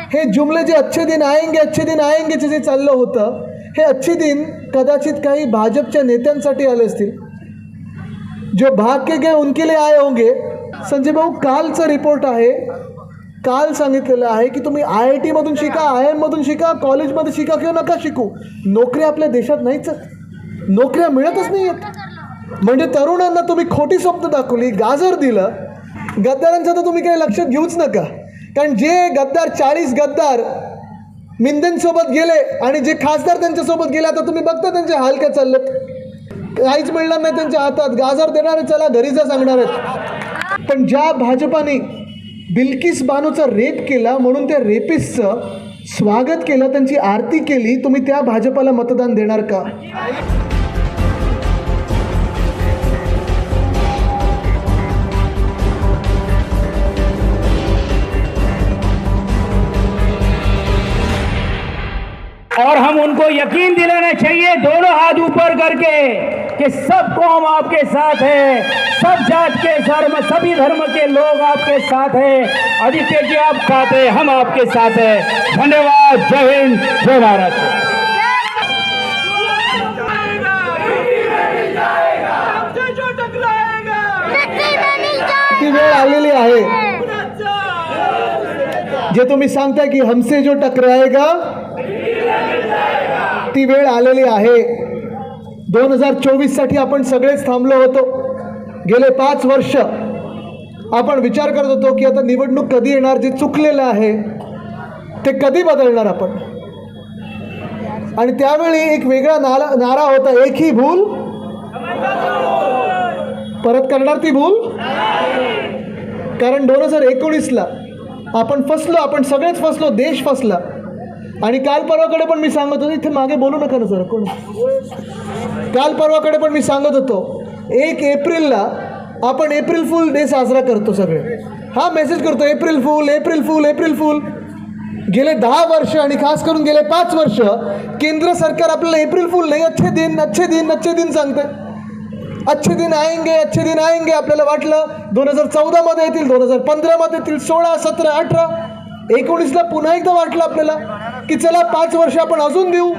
हे जुमले जे अच्छे दिन आएंगे जे चाललं होतं, हे अच्छे दिन कदाचित काही भाजपच्या नेत्यांसाठी आले असतील, जो भाग के गए उनके लिए आए होंगे. संजय भाऊ, कालचा रिपोर्ट आहे, काल सांगितलेलं आहे की तुम्ही IIT मधून शिका, IIM मधून शिका, कॉलेजमध्ये शिका किंवा नका शिकू, नोकऱ्या आपल्या देशात नाहीच, नोकऱ्या मिळतच नाही आहेत. म्हणजे तरुणांना तुम्ही खोटी स्वप्न दाखवली, गाजर दिलं. गद्दारांचं तर तुम्ही काही लक्षात घेऊच नका, कारण जे गद्दार 40 गद्दार मिंदेंसोबत गेले आणि जे खासदार त्यांच्यासोबत गेले, आता तुम्ही बघता त्यांचे हाल काय चाललेत. काहीच मिळणार नाही त्यांच्या हातात, गाजर देणारे चला घरी जा सांगणार आहेत. पण ज्या भाजपाने बिल्किस बानोचा रेप केला म्हणून त्या रेपिस्टचं स्वागत केलं, त्यांची आरती केली, तुम्ही त्या भाजपाला मतदान देणार का? और हम उनको यकीन दिलाना चाहिए दोनों हाथ ऊपर करके कि सब कौम आपके साथ है, सब जात के धर्म, सभी धर्म के लोग आपके साथ हैं. आदित्य जी आप साथ हैं, हम आपके साथ हैं. धन्यवाद. जय हिंद, जय भारत. ती वेळ आलेली आहे जे तुम्ही सांगताय की हमसे जो टकराएगा, ती वेळ आलेली आहे. 2024 साठी आपण सगळेच थांबलो होतो. गेले 5 वर्ष आपण विचार करत होतो की आता निवडणूक कधी येणार, जे चुकलेलं आहे ते कधी बदलणार आपण. आणि त्यावेळी एक वेगळा नारा होता, एक ही भूल, परत करणार ती भूल. कारण 2019ला आपण फसलो, आपण सगळेच फसलो, देश फसला. आणि काल परवाकडे पण मी सांगत होतो, इथे मागे बोलू नका ना सर कोण, काल परवाकडे पण मी सांगत होतो 1 एप्रिलला आपण एप्रिल फुल डे साजरा करतो, सगळे हा मेसेज करतो, April fool April fool April fool. गेले 10 वर्ष आणि खास करून गेले 5 वर्ष केंद्र सरकार आपल्याला एप्रिल फुल नाही, अच्छे दिन सांगते. अच्छे दिन आएंगे आपल्याला वाटलं 2014 मध्ये येतील, 2015 मध्ये येतील, 16, 17, 18, 19ला पुन्हा एकदा वाटलं आपल्याला की चला 5 वर्ष आपण अजून देऊ.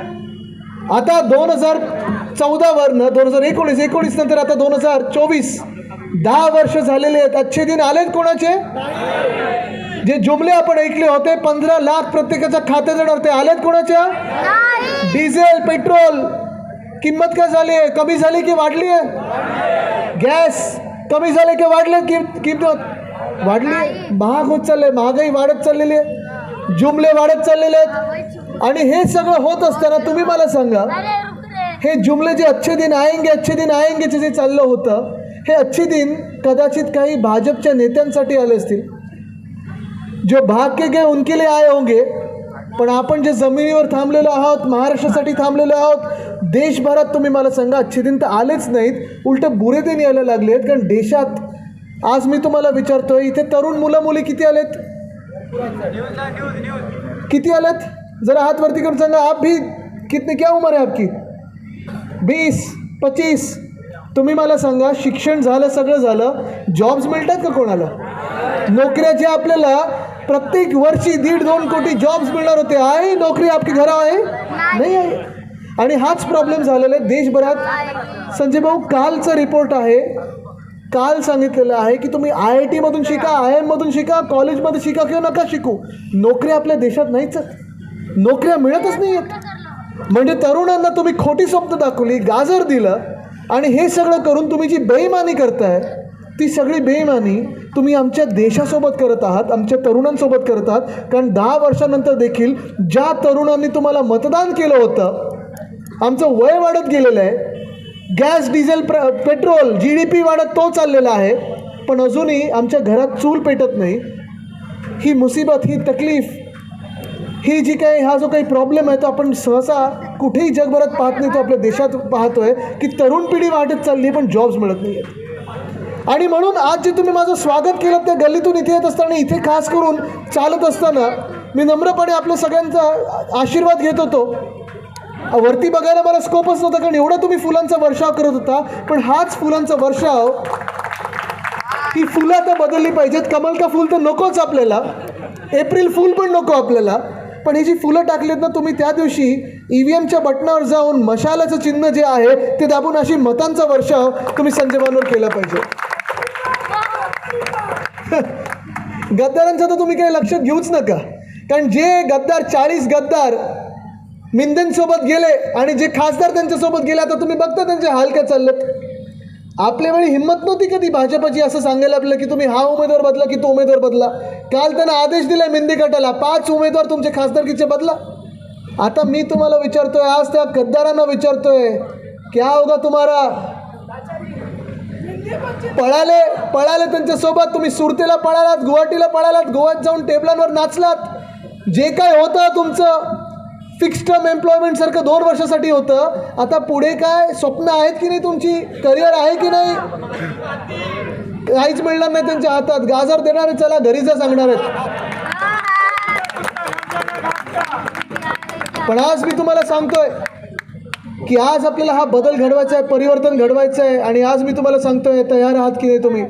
आता 2014 वरनं 2019 नंतर आता 2024, 10 वर्ष झालेले आहेत. अच्छे दिन आलेत कोणाचे? जे जुमले आपण ऐकले होते 15 लाख प्रत्येकाच्या खात्यात येणार, ते आलेत कोणाच्या? डिझेल पेट्रोल किंमत काय झाली आहे, कमी झाली की वाढली आहे? गॅस कमी झाले की वाढले, किंमत वाढली आहे, महाग होत चालले, महागाई वाढत चाललेली आहे, जुमले वाढत चाललेले आहेत. आणि हे सगळं होत असताना तुम्ही मला सांगा, हे जुमले जे अच्छे दिन आएंगे जे चाललं होतं, हे अच्छे दिन कदाचित काही भाजपच्या नेत्यांसाठी आले असतील, जो भाग के गए उनके लिए आए होंगे. पण आपण जे जमिनीवर थांबलेलो आहोत, महाराष्ट्रासाठी थांबलेलो आहोत, देशभरात तुम्ही मला सांगा अच्छे दिन तर आलेच नाहीत, उलट बुरे दिन यायला लागले आहेत. कारण देशात आज मी तुम्हाला विचारतोय, इथे तरुण मुलं मुली किती आलेत, किती आलेत? जरा हात वरती करून सांगा. आप भी कितने, क्या उम्र आहे आपकी? 20, 25. तुम्ही मला सांगा, शिक्षण झालं, सगळं झालं, जॉब्स मिळतात का कोणाला? नोकऱ्या ज्या आपल्याला प्रत्येक वर्षी 1.5-2 कोटी जॉब्स मिळणार होते, आहे नोकरी आपकी घरावर आहे? नाही आहे. आणि हाच प्रॉब्लेम झालेला आहे देशभरात. संजय भाऊ, कालचा रिपोर्ट आहे, काल सांगितलेलं आहे की तुम्ही IIT मधून शिका, IIM मधून शिका, कॉलेजमध्ये शिका किंवा नका शिकू, नोकऱ्या आपल्या देशात नाहीच, नोकऱ्या मिळतच नाही आहेत. म्हणजे तरुणांना तुम्ही खोटी स्वप्न दाखवली, गाजर दिलं, आणि हे सगळं करून तुम्ही जी बेईमानी करताय, ती सगळी बेईमानी तुम्ही आमच्या देशासोबत करत आहात, आमच्या तरुणांसोबत करत आहात. कारण 10 वर्षानंतर देखील ज्या तरुणांनी तुम्हाला मतदान केलं होतं, आमचं वय वाढत गेलेलं आहे, गॅस डिझेल पेट्रोल GDP वाढत तो चाललेला आहे, पण अजूनही आमच्या घरात चूल पेटत नाही. ही मुसीबत, ही तकलीफ, ही जी काही हा जो काही प्रॉब्लेम आहे तो आपण सहसा कुठेही जगभरात पाहत नाही, तो आपल्या देशात पाहतोय की तरुण पिढी वाढत चालली पण जॉब्स मिळत नाही आहेत. आणि म्हणून आज जे तुम्ही माझं स्वागत केलं त्या गल्लीतून इथे येत असताना, इथे खास करून चालत असताना मी नम्रपणे आपल्या सगळ्यांचा आशीर्वाद घेत होतो. वरती बघायला मला स्कोपच नव्हता, कारण एवढा तुम्ही फुलांचा वर्षाव करत होता. पण हाच फुलांचा वर्षाव, ही फुलं आता बदलली पाहिजेत. कमल का फूल तर नकोच आपल्याला, एप्रिल फूल पण नको आपल्याला, पण ही जी फुलं टाकलीत ना तुम्ही, त्या दिवशी EVMच्या बटनावर जाऊन मशालाचं चिन्ह जे आहे ते दाबून अशी मतांचा वर्षाव तुम्ही संजय बानवर केला पाहिजे. गद्दारांचं तर तुम्ही काही लक्षात घेऊच नका, कारण जे गद्दार 40 गद्दार मिंदेंसोबत गेले आणि जे खासदार त्यांच्यासोबत गेले, आता तुम्ही बघता त्यांचे हाल काय चाललेत. आपल्या वेळी हिंमत नव्हती कधी भाजपची असं सांगायला आपलं की तुम्ही हा उमेदवार बदला की तो उमेदवार बदला. काल त्यांना आदेश दिलाय मेंदी गटाला 5 उमेदवार तुमचे खासदारकीचे बदला. आता मी तुम्हाला विचारतोय, आज त्या गद्दारांना विचारतोय, क्या होगा तुम्हारा? पळाले त्यांच्यासोबत, तुम्ही सुरतेला पळालात, गुवाहाटीला पळालात, गोव्यात जाऊन टेबलांवर नाचलात. जे काय होतं तुमचं फिक्स टर्म एम्प्लॉयमेंटसारखं 2 वर्षासाठी होतं, आता पुढे काय स्वप्न आहेत की नाही, तुमची करिअर आहे की नाही? काहीच मिळणार नाही त्यांच्या हातात. गाजर देणारे चला घरी जा सांगणार आहेत. पण आज मी तुम्हाला सांगतोय की आज आपल्याला हा बदल घडवायचा आहे, परिवर्तन घडवायचं आहे. आणि आज मी तुम्हाला सांगतोय, तयार आहात की नाही तुम्ही?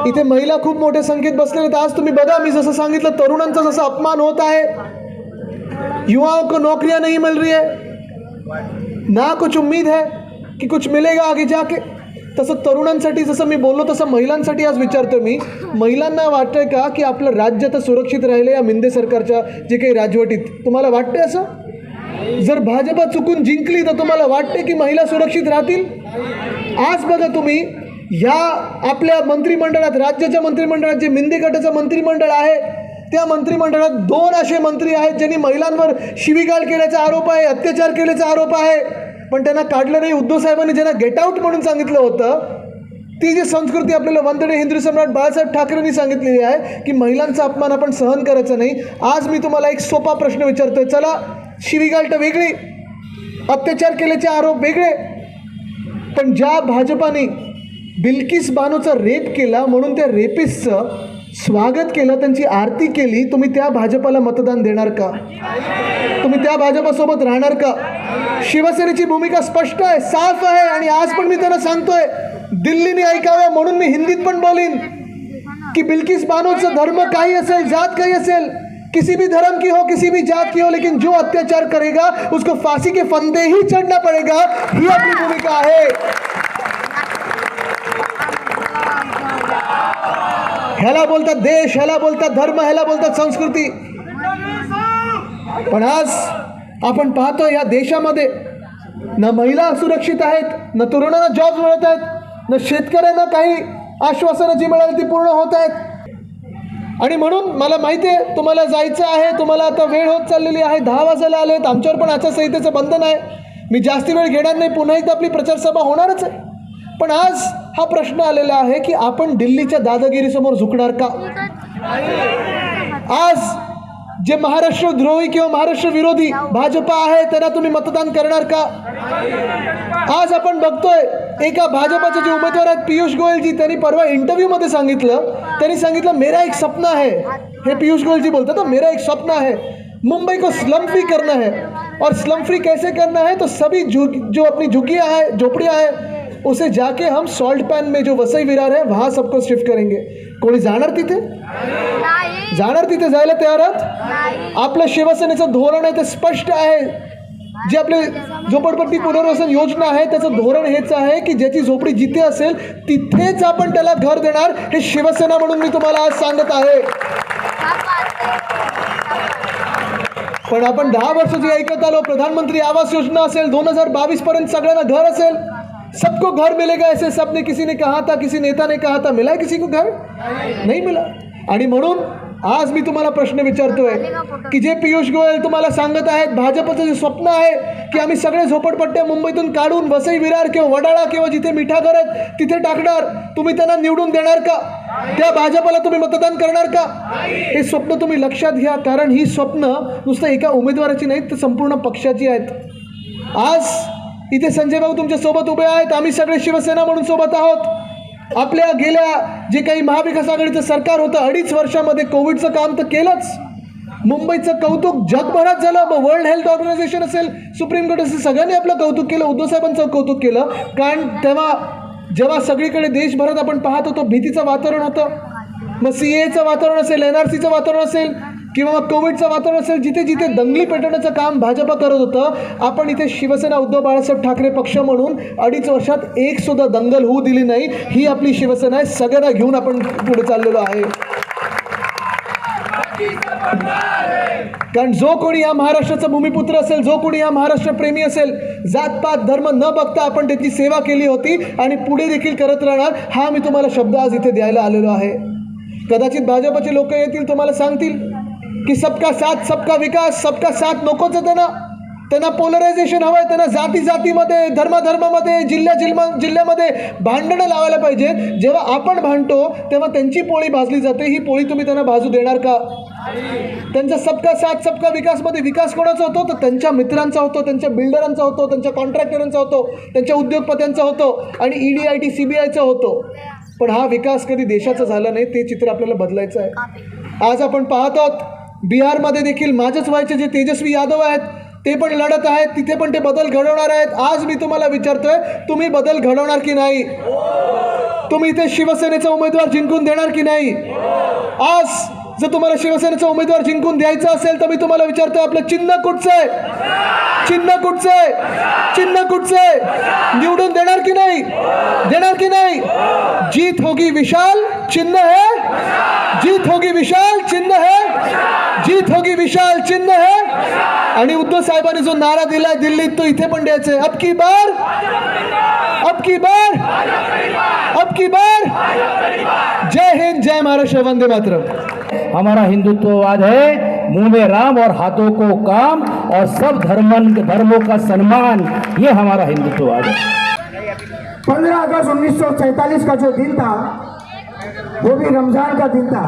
इथे महिला खूप मोठ्या संख्येत बसलेले आहेत. आज तुम्ही बघा, मी जसं सांगितलं, तरुणांचा जसा अपमान होत आहे, युवाओं को नौकरियां नहीं मिल रही है, ना कुछ उम्मीद है कि कुछ मिलेगा आगे जाके, तसं तरुणांसाठी जसं मी बोललो तसं महिलांसाठी आज विचारतो मी, महिलांना वाटतंय का की आपलं राज्य तर सुरक्षित राहिलं या मिंदे सरकारच्या जे काही राजवटीत? तुम्हाला वाटतंय असं? जर भाजपा चुकून जिंकली तर तुम्हाला वाटते की महिला सुरक्षित राहतील? आज बघा तुम्ही, या आपल्या मंत्रिमंडळात, राज्याच्या मंत्रिमंडळात जे मिंदे गटाचं मंत्रिमंडळ आहे, त्या मंत्रिमंडळात 2 असे मंत्री आहेत ज्यांनी महिलांवर शिवीगाळ केल्याचा आरोप आहे, अत्याचार केल्याचा आरोप आहे, पण त्यांना काढलं नाही. उद्धव साहेबांनी ज्यांना गेट आउट म्हणून सांगितलं होतं, ती जी संस्कृती आपल्याला वंदनीय हिंदू सम्राट बाळासाहेब ठाकरेंनी सांगितलेली आहे की महिलांचा अपमान आपण सहन करायचा नाही. आज मी तुम्हाला एक सोपा प्रश्न विचारतोय. चला, शिवीगाळ तर वेगळी, अत्याचार केल्याचे आरोप वेगळे, पण ज्या भाजपाने बिल्किस बानोचा रेप केला म्हणून त्या रेपिस्टचं स्वागत केलं, त्यांची आरती केली, तुम्ही त्या भाजपाला मतदान देणार का? तुम्ही त्या भाजपासोबत राहणार का? शिवसेनेची भूमिका स्पष्ट आहे, साफ आहे. आणि आज पण मी त्यांना सांगतोय, दिल्लीने ऐकावं म्हणून मी हिंदीत पण बोलीन कि बिल्किस बानोचा धर्म काही असेल, जात काही असेल, किसी भी धर्म की हो, किसी भी जात की हो, लेकिन जो अत्याचार करेगा उसको फांसी के फंदे ही चढ़ना पड़ेगा, ही अपनी भूमिका आहे. ह्याला बोलतात देश, ह्याला बोलतात धर्म, ह्याला बोलतात संस्कृती. पण आज आपण पाहतो या देशामध्ये ना महिला सुरक्षित आहेत, ना तरुणांना जॉब मिळत आहेत, ना शेतकऱ्यांना काही आश्वासनं जी मिळाली ती पूर्ण होत आहेत. आणि म्हणून मला माहिती आहे तुम्हाला जायचं आहे, तुम्हाला आता वेळ होत चाललेली आहे, 10 वाजायला आलेत, आमच्यावर पण आचारसंहितेचं बंधन आहे. मी जास्ती वेळ घेणार नाही, पुन्हा एकदा आपली प्रचारसभा होणारच आहे. पण आज हा प्रश्न आलेला आहे की आपण दिल्लीच्या दादागिरीसमोर झुकणार का? आज जे महाराष्ट्रद्रोही किंवा महाराष्ट्र विरोधी भाजपा आहे त्यांना तुम्ही मतदान करणार का? आज आपण बघतोय एका भाजपाचे जे उमेदवार आहेत पियुष गोयलजी, त्यांनी परवा इंटरव्ह्यूमध्ये सांगितलं मेरा एक सपना है. हे पियुष गोयलजी बोलतात, मेरा एक सपना है, मुंबई को स्लम फ्री करना है. और स्लम फ्री कैसे करना है? तो सभी जो अपनी झुग्गियाँ हैं, झोपड़ियाँ हैं, उसे जाके हम सॉल्ट पैन में जो वसई विरार है वहाँ सबको शिफ्ट करेंगे. कोणी जाणार तिथे? जायला तयार आहात? आपलं शिवसेनेचं धोरण आहे ते स्पष्ट आहे. जे आपले झोपडपट्टी पुनर्वसन योजना आहे त्याचं धोरण हेच आहे की ज्याची झोपडी जिथे असेल तिथेच आपण त्याला घर देणार. हे शिवसेना म्हणून मी तुम्हाला आज सांगत आहे. पण आपण 10 वर्ष जे ऐकत आलो, प्रधानमंत्री आवास योजना असेल, 2022 पर्यंत सगळ्यांना घर असेल, सबको घर मिलेगा ऐसे सबने किसी ने कहा था, किसी नेता ने कहा था, मिला है किसी को घर? नहीं मिला. आणि म्हणून आज मी तुम्हाला प्रश्न विचारतोय की जे पियुष गोयल तुम्हाला सांगत आहेत, भाजपचं जे स्वप्न आहे की आम्ही सगळे झोपडपट्ट्या मुंबईतून काढून वसई विरार किंवा वडाळा किंवा जिथे मिठागर आहेत तिथे टाकणार, तुम्ही त्यांना निवडून देणार का? त्या भाजपला तुम्ही मतदान करणार का? हे स्वप्न तुम्ही लक्षात घ्या, कारण ही स्वप्न नुसतं एका उमेदवाराची नाहीत तर संपूर्ण पक्षाची आहेत. आज इथे संजय भाऊ तुमच्या सोबत उभे आहेत, आम्ही सगळे शिवसेना म्हणून सोबत आहोत. आपल्या गेल्या जे काही महाविकास आघाडीचं सरकार होतं 2.5 वर्षामध्ये कोविडचं काम तर केलंच, मुंबईचं कौतुक जगभरात झालं. मग वर्ल्ड हेल्थ ऑर्गनायझेशन असेल, सुप्रीम कोर्ट असेल, सगळ्यांनी आपलं कौतुक केलं, उद्धव साहेबांचं कौतुक केलं. कारण जेव्हा सगळीकडे देशभरात आपण पाहत होतो भीतीचं वातावरण होतं, मग CAAचं वातावरण असेल, NRCचं वातावरण असेल किंवा मग कोविडचं वातावरण असेल, जिथे जिथे दंगली पेटवण्याचं काम भाजप करत होतं, आपण इथे शिवसेना उद्धव बाळासाहेब ठाकरे पक्ष म्हणून 2.5 वर्षात एक सुद्धा दंगल होऊ दिली नाही. ही आपली शिवसेना आहे. सगळ्यांना घेऊन आपण पुढे चाललेलो आहे. कारण जो कोणी या महाराष्ट्राचा भूमिपुत्र असेल, जो कोणी या महाराष्ट्र प्रेमी असेल, जातपात धर्म न बघता आपण त्याची सेवा केली होती आणि पुढे देखील करत राहणार. हा मी तुम्हाला शब्द आज इथे द्यायला आलेलो आहे. कदाचित भाजपचे लोक येतील, तुम्हाला सांगतील की सबका साथ सबका विकास, सबका साथ नकोच आहे त्यांना पोलरायझेशन हवं आहे. त्यांना जातीमध्ये, धर्मामध्ये, जिल्ह्यामध्ये भांडणं लावायला पाहिजे. जेव्हा आपण भांडतो तेव्हा त्यांची पोळी भाजली जाते. ही पोळी तुम्ही त्यांना भाजू देणार का? त्यांचा सबका साथ सबका विकासमध्ये विकास कोणाचा होतो? तर त्यांच्या मित्रांचा होतो, त्यांच्या बिल्डरांचा होतो, त्यांच्या कॉन्ट्रॅक्टरांचा होतो, त्यांच्या उद्योगपत्यांचा होतो आणि ED IT CBIचा होतो. पण हा विकास कधी देशाचा झाला नाही. ते चित्र आपल्याला बदलायचं आहे. आज आपण पाहत आहोत बिहारमध्ये देखील माझ्याच वयाचे जे तेजस्वी यादव आहेत ते पण लढत आहेत. तिथे पण ते बदल घडवणार आहेत. आज मी तुम्हाला विचारतोय, तुम्ही बदल घडवणार की नाही? तुम्ही इथे शिवसेनेचा उमेदवार जिंकून देणार की नाही? आज जर तुम्हाला शिवसेनेचा उमेदवार जिंकून द्यायचा असेल तर मी तुम्हाला विचारतोय, आपलं चिन्ह कुठचं आहे? चिन्ह कुठचं आहे? चिन्ह कुठचं आहे? निवडून देणार की नाही? देणार की नाही? जीत होगी विशाल, चिन्ह है. जीत होगी विशाल, चिन्ह है. जीत होगी विशाल, चिन्ह है. आणि उद्धव साहेबांनी जो नारा दिलाय दिल्लीत, तो इथे पण द्यायचा आहे. अब की बार, अब की बार, अब की बार. जय हिंद, जय महाराष्ट्र, वंदे मातरम. हमारा हिंदुत्ववाद है मुंह में राम और हाथों को काम और सब धर्मों का सम्मान. ये हमारा हिंदुत्ववाद है. 15 अगस्त 1947 का जो दिन था वो भी रमजान का दिन था.